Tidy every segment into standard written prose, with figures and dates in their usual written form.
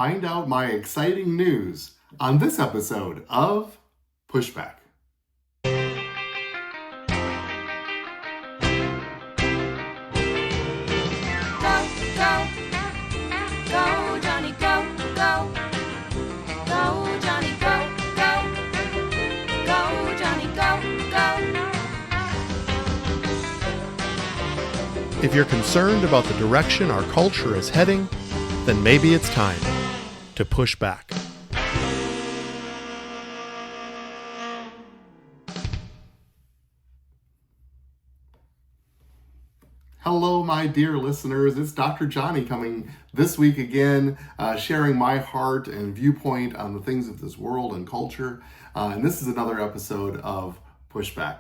find out my exciting news on this episode of Pushback. Go, Jonny, go, go. Go, Jonny, go, go. Go, Jonny, go, go. If you're concerned about the direction our culture is heading, then maybe it's time to push back. Hello, my dear listeners. It's Dr. Jonny coming this week again, sharing my heart and viewpoint on the things of this world and culture. And this is another episode of Pushback.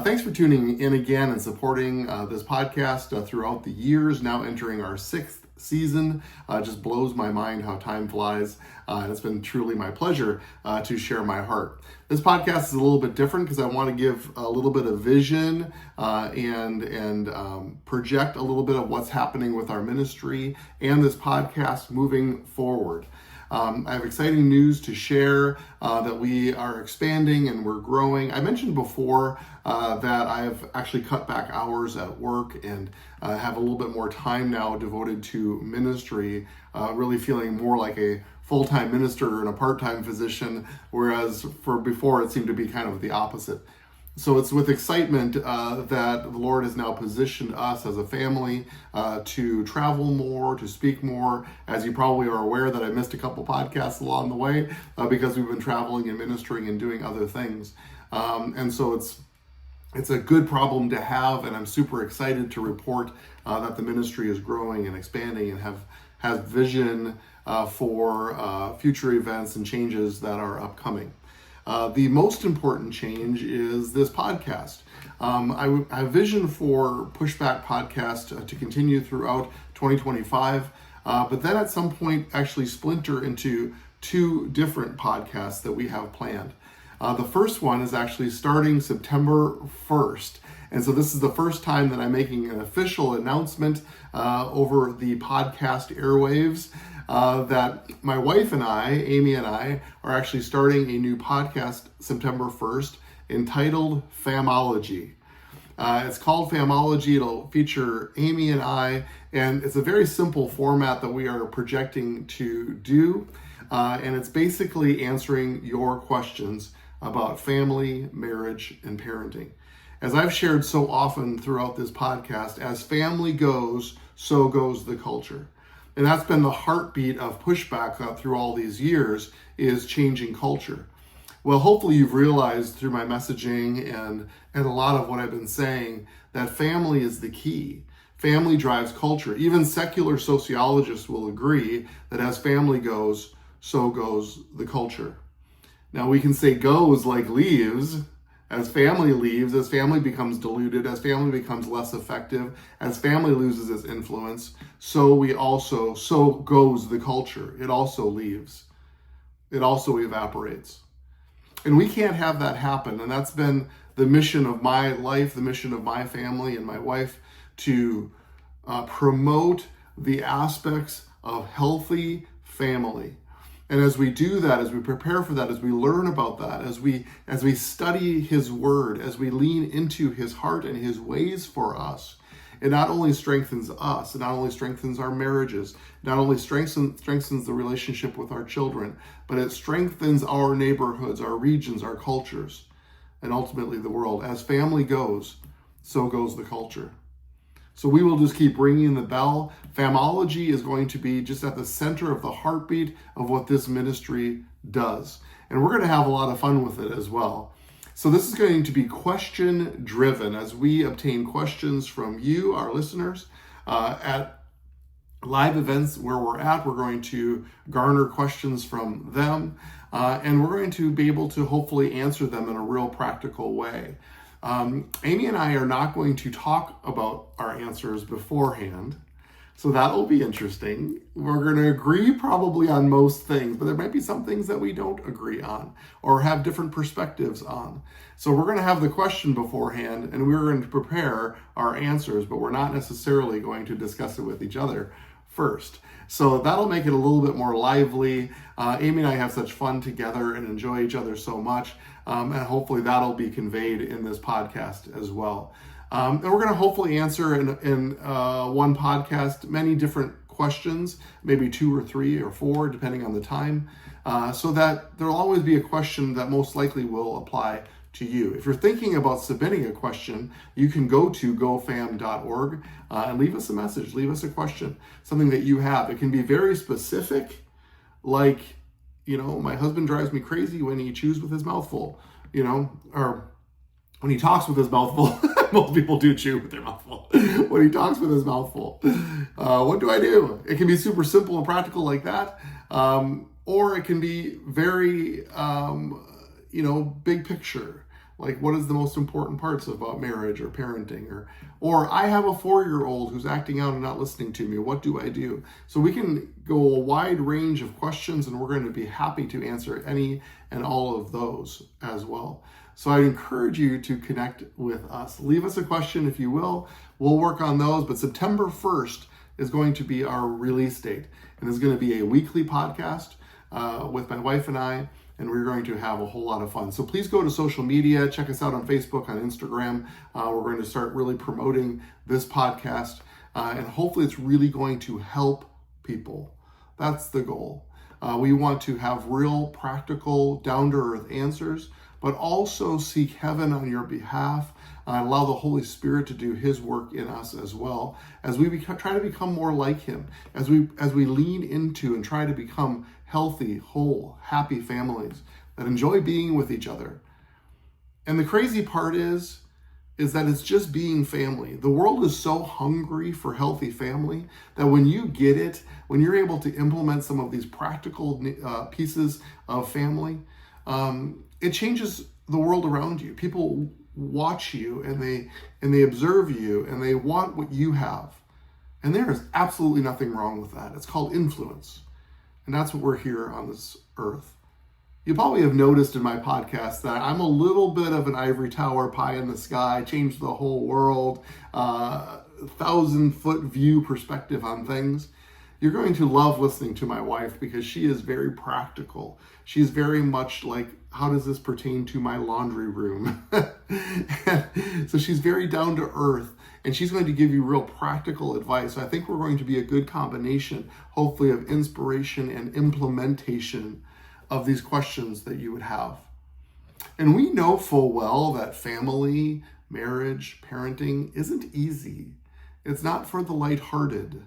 Thanks for tuning in again and supporting this podcast throughout the years, now entering our 6th season. Just blows my mind how time flies. And it's been truly my pleasure to share my heart. This podcast is a little bit different because I want to give a little bit of vision and project a little bit of what's happening with our ministry and this podcast moving forward. I have exciting news to share that we are expanding and we're growing. I mentioned before that I have actually cut back hours at work and have a little bit more time now devoted to ministry, really feeling more like a full-time minister and a part-time physician, whereas for before it seemed to be kind of the opposite. So it's with excitement that the Lord has now positioned us as a family to travel more, to speak more. As you probably are aware that I missed a couple podcasts along the way because we've been traveling and ministering and doing other things. And so it's a good problem to have, and I'm super excited to report that the ministry is growing and expanding and has vision for future events and changes that are upcoming. The most important change is this podcast. I have vision for Pushback podcast to continue throughout 2025, but then at some point actually splinter into 2 different podcasts that we have planned. The first one is actually starting September 1st. And so this is the first time that I'm making an official announcement over the podcast airwaves that my wife and I, Amy and I, are actually starting a new podcast September 1st entitled Famology. It's called Famology. It'll feature Amy and I, and it's a very simple format that we are projecting to do. And it's basically answering your questions about family, marriage, and parenting. As I've shared so often throughout this podcast, as family goes, so goes the culture. And that's been the heartbeat of Pushback through all these years, is changing culture. Well, hopefully you've realized through my messaging and a lot of what I've been saying that family is the key. Family drives culture. Even secular sociologists will agree that as family goes, so goes the culture. Now we can say goes like leaves. As family leaves, as family becomes diluted, as family becomes less effective, as family loses its influence, so goes the culture. It also leaves. It also evaporates. And we can't have that happen. And that's been the mission of my life, the mission of my family and my wife, to promote the aspects of healthy family. And as we do that, as we prepare for that, as we learn about that, as we study His Word, as we lean into His heart and His ways for us, it not only strengthens us, it not only strengthens our marriages, it not only strengthens the relationship with our children, but it strengthens our neighborhoods, our regions, our cultures, and ultimately the world. As family goes, so goes the culture. So we will just keep ringing the bell. Famology is going to be just at the center of the heartbeat of what this ministry does. And we're going to have a lot of fun with it as well. So this is going to be question driven as we obtain questions from you, our listeners, at live events where we're at. We're going to garner questions from them, and we're going to be able to hopefully answer them in a real practical way. Amy and I are not going to talk about our answers beforehand, so that'll be interesting. We're going to agree probably on most things, but there might be some things that we don't agree on or have different perspectives on. So we're going to have the question beforehand, and we're going to prepare our answers, but we're not necessarily going to discuss it with each other first. So that'll make it a little bit more lively. Amy and I have such fun together and enjoy each other so much. And hopefully that'll be conveyed in this podcast as well. And we're going to hopefully answer in one podcast many different questions, maybe 2 or 3 or 4, depending on the time, so that there'll always be a question that most likely will apply to you. If you're thinking about submitting a question, you can go to gofam.org and leave us a message, leave us a question, something that you have. It can be very specific, like, my husband drives me crazy when he chews with his mouth full, or when he talks with his mouth full. Most people do chew with their mouth full. When he talks with his mouth full, what do I do? It can be super simple and practical like that, or it can be very, big picture. Like, what is the most important parts about marriage or parenting? Or I have a 4-year-old who's acting out and not listening to me. What do I do? So we can go a wide range of questions, and we're going to be happy to answer any and all of those as well. So I encourage you to connect with us. Leave us a question if you will. We'll work on those, but September 1st is going to be our release date. And it's going to be a weekly podcast with my wife and I, and we're going to have a whole lot of fun. So please go to social media, check us out on Facebook, on Instagram. We're going to start really promoting this podcast, and hopefully it's really going to help people. That's the goal. We want to have real, practical, down-to-earth answers, but also seek heaven on your behalf, allow the Holy Spirit to do his work in us as well, as we try to become more like him, as we lean into and try to become healthy, whole, happy families that enjoy being with each other. And the crazy part is that it's just being family. The world is so hungry for healthy family that when you get it, when you're able to implement some of these practical pieces of family, it changes the world around you. People watch you and they observe you and they want what you have. And there is absolutely nothing wrong with that. It's called influence. And that's what we're here on this earth. You probably have noticed in my podcast that I'm a little bit of an ivory tower, pie in the sky, change the whole world, 1,000-foot view perspective on things. You're going to love listening to my wife because she is very practical. She's very much like, how does this pertain to my laundry room? So she's very down to earth, and she's going to give you real practical advice. So I think we're going to be a good combination, hopefully, of inspiration and implementation of these questions that you would have. And we know full well that family, marriage, parenting isn't easy. It's not for the lighthearted.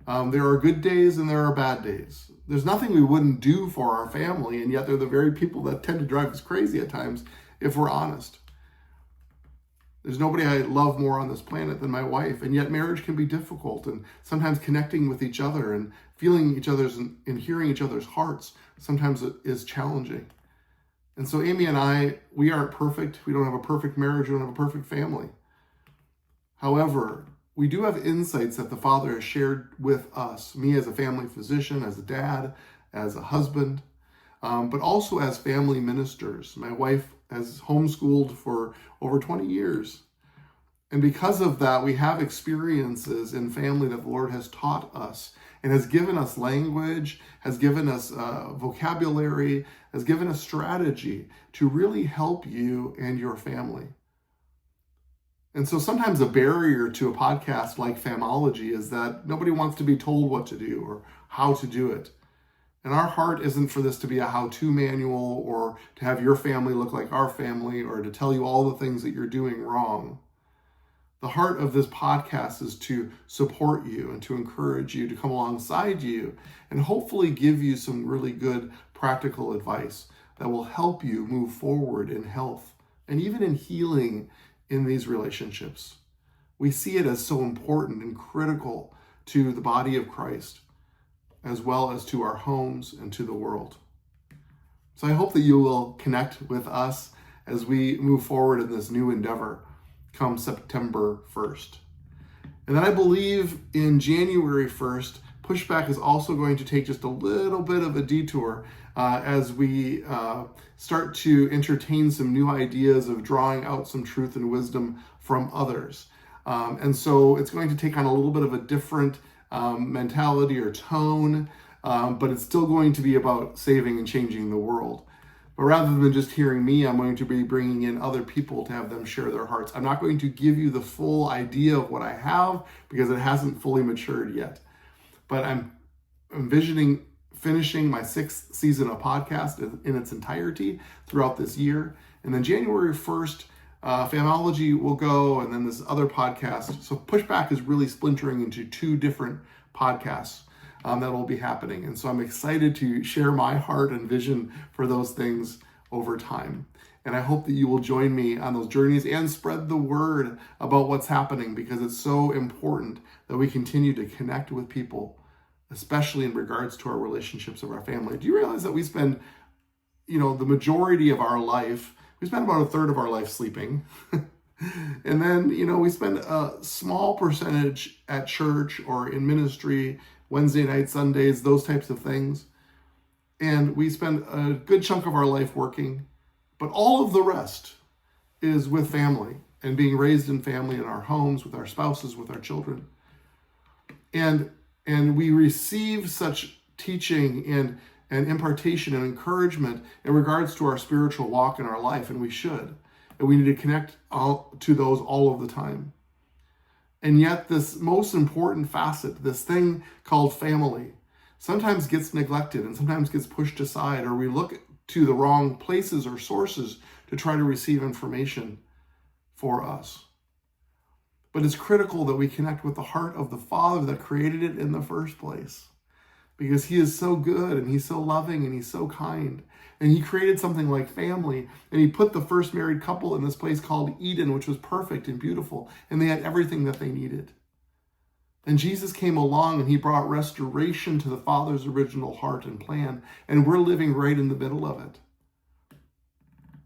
There are good days and there are bad days. There's nothing we wouldn't do for our family, and yet they're the very people that tend to drive us crazy at times, if we're honest. There's nobody I love more on this planet than my wife, and yet marriage can be difficult, and sometimes connecting with each other and feeling each other's and hearing each other's hearts sometimes it is challenging. And so Amy and I, we aren't perfect. We don't have a perfect marriage. We don't have a perfect family. However, we do have insights that the Father has shared with us, me as a family physician, as a dad, as a husband, but also as family ministers. My wife has homeschooled for over 20 years. And because of that, we have experiences in family that the Lord has taught us and has given us language, has given us vocabulary, has given us strategy to really help you and your family. And so sometimes a barrier to a podcast like Famology is that nobody wants to be told what to do or how to do it. And our heart isn't for this to be a how-to manual or to have your family look like our family or to tell you all the things that you're doing wrong. The heart of this podcast is to support you and to encourage you, to come alongside you and hopefully give you some really good practical advice that will help you move forward in health and even in healing in these relationships. We see it as so important and critical to the body of Christ, as well as to our homes and to the world. So I hope that you will connect with us as we move forward in this new endeavor come September 1st. And then I believe in January 1st, Pushback is also going to take just a little bit of a detour as we start to entertain some new ideas of drawing out some truth and wisdom from others. And so it's going to take on a little bit of a different mentality or tone, but it's still going to be about saving and changing the world. But rather than just hearing me, I'm going to be bringing in other people to have them share their hearts. I'm not going to give you the full idea of what I have because it hasn't fully matured yet. But I'm envisioning finishing my 6th season of podcast in its entirety throughout this year. And then January 1st, Famology will go, and then this other podcast. So Pushback is really splintering into 2 different podcasts that will be happening. And so I'm excited to share my heart and vision for those things over time. And I hope that you will join me on those journeys and spread the word about what's happening, because it's so important that we continue to connect with people, especially in regards to our relationships of our family. Do you realize that we spend, the majority of our life, we spend about 1/3 of our life sleeping. And then, we spend a small percentage at church or in ministry, Wednesday night, Sundays, those types of things. And we spend a good chunk of our life working, but all of the rest is with family and being raised in family in our homes, with our spouses, with our children. And we receive such teaching and impartation and encouragement in regards to our spiritual walk in our life, and we should. And we need to connect to those all of the time. And yet this most important facet, this thing called family, sometimes gets neglected and sometimes gets pushed aside, or we look to the wrong places or sources to try to receive information for us. But it's critical that we connect with the heart of the Father that created it in the first place, because he is so good and he's so loving and he's so kind. And he created something like family, and he put the first married couple in this place called Eden, which was perfect and beautiful, and they had everything that they needed. And Jesus came along and he brought restoration to the Father's original heart and plan, and we're living right in the middle of it.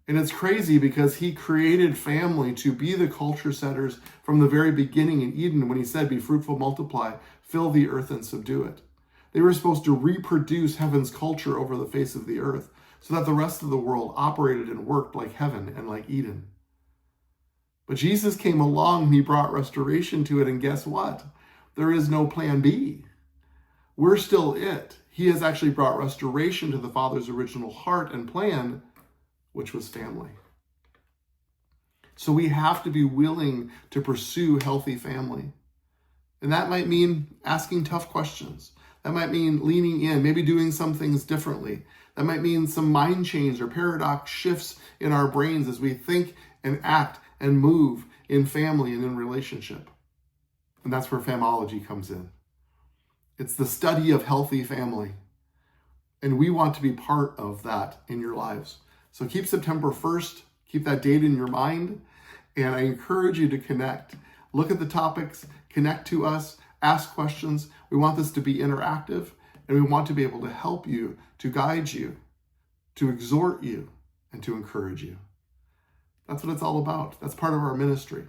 And it's crazy because he created family to be the culture setters from the very beginning in Eden, when he said, "Be fruitful, multiply, fill the earth and subdue it." They were supposed to reproduce heaven's culture over the face of the earth, so that the rest of the world operated and worked like heaven and like Eden. But Jesus came along and he brought restoration to it, and guess what? There is no plan B. We're still it. He has actually brought restoration to the Father's original heart and plan, which was family. So we have to be willing to pursue healthy family. And that might mean asking tough questions. That might mean leaning in, maybe doing some things differently. That might mean some mind change or paradox shifts in our brains as we think and act and move in family and in relationship. And that's where famology comes in. It's the study of healthy family. And we want to be part of that in your lives. So keep September 1st, keep that date in your mind, and I encourage you to connect. Look at the topics, connect to us, ask questions. We want this to be interactive, and we want to be able to help you, to guide you, to exhort you, and to encourage you. That's what it's all about. That's part of our ministry.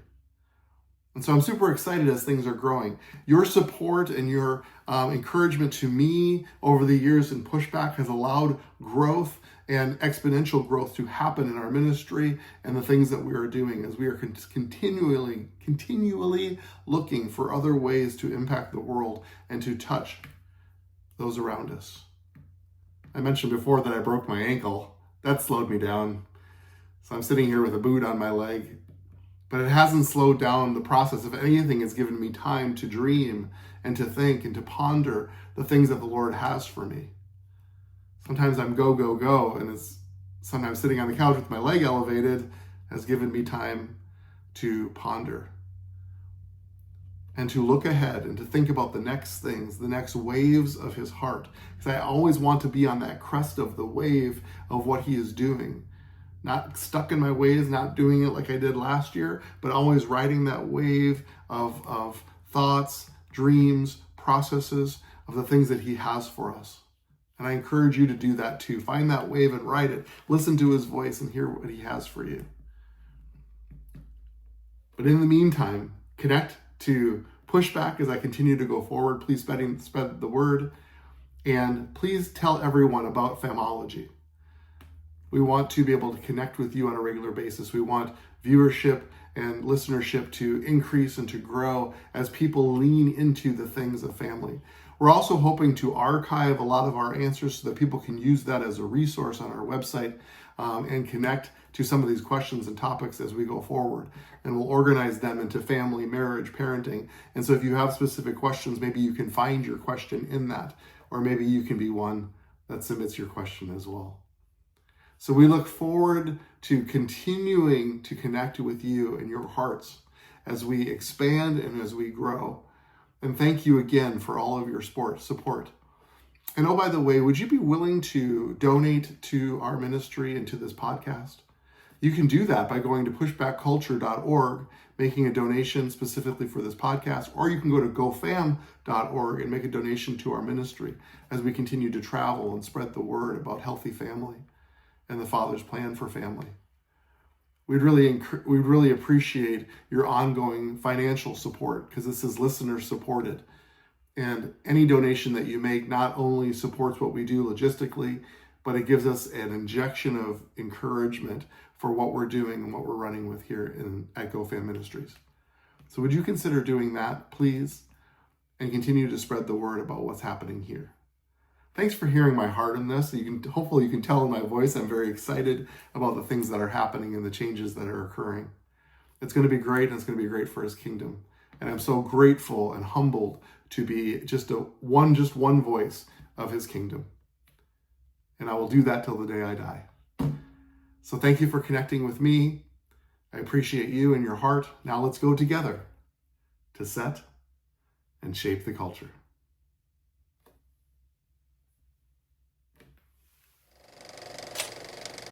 And so I'm super excited as things are growing. Your support and your encouragement to me over the years in Pushback has allowed growth and exponential growth to happen in our ministry and the things that we are doing, as we are continually looking for other ways to impact the world and to touch those around us. I mentioned before that I broke my ankle. That slowed me down. So I'm sitting here with a boot on my leg. But it hasn't slowed down the process. If anything, it's given me time to dream and to think and to ponder the things that the Lord has for me. Sometimes I'm go, and it's sometimes sitting on the couch with my leg elevated has given me time to ponder and to look ahead and to think about the next things, the next waves of his heart. Because I always want to be on that crest of the wave of what he is doing. Not stuck in my ways, not doing it like I did last year, but always riding that wave of thoughts, dreams, processes of the things that he has for us. And I encourage you to do that too. Find that wave and ride it. Listen to his voice and hear what he has for you. But in the meantime, connect to Pushback as I continue to go forward. Please spread the word. And please tell everyone about Famology. We want to be able to connect with you on a regular basis. We want viewership and listenership to increase and to grow as people lean into the things of family. We're also hoping to archive a lot of our answers so that people can use that as a resource on our website and connect to some of these questions and topics as we go forward. And we'll organize them into family, marriage, parenting. And so if you have specific questions, maybe you can find your question in that, or maybe you can be one that submits your question as well. So we look forward to continuing to connect with you and your hearts as we expand and as we grow. And thank you again for all of your support. And oh, by the way, would you be willing to donate to our ministry and to this podcast? You can do that by going to pushbackculture.org, making a donation specifically for this podcast, or you can go to goFam.org and make a donation to our ministry as we continue to travel and spread the word about healthy family and the Father's plan for family. We'd really appreciate your ongoing financial support, because this is listener supported. And any donation that you make not only supports what we do logistically, but it gives us an injection of encouragement for what we're doing and what we're running with here at goFam Ministries. So would you consider doing that, please, and continue to spread the word about what's happening here? Thanks for hearing my heart in this. Hopefully you can tell in my voice I'm very excited about the things that are happening and the changes that are occurring. It's going to be great, and it's going to be great for His kingdom. And I'm so grateful and humbled to be just one voice of His kingdom. And I will do that till the day I die. So thank you for connecting with me. I appreciate you and your heart. Now let's go together to set and shape the culture.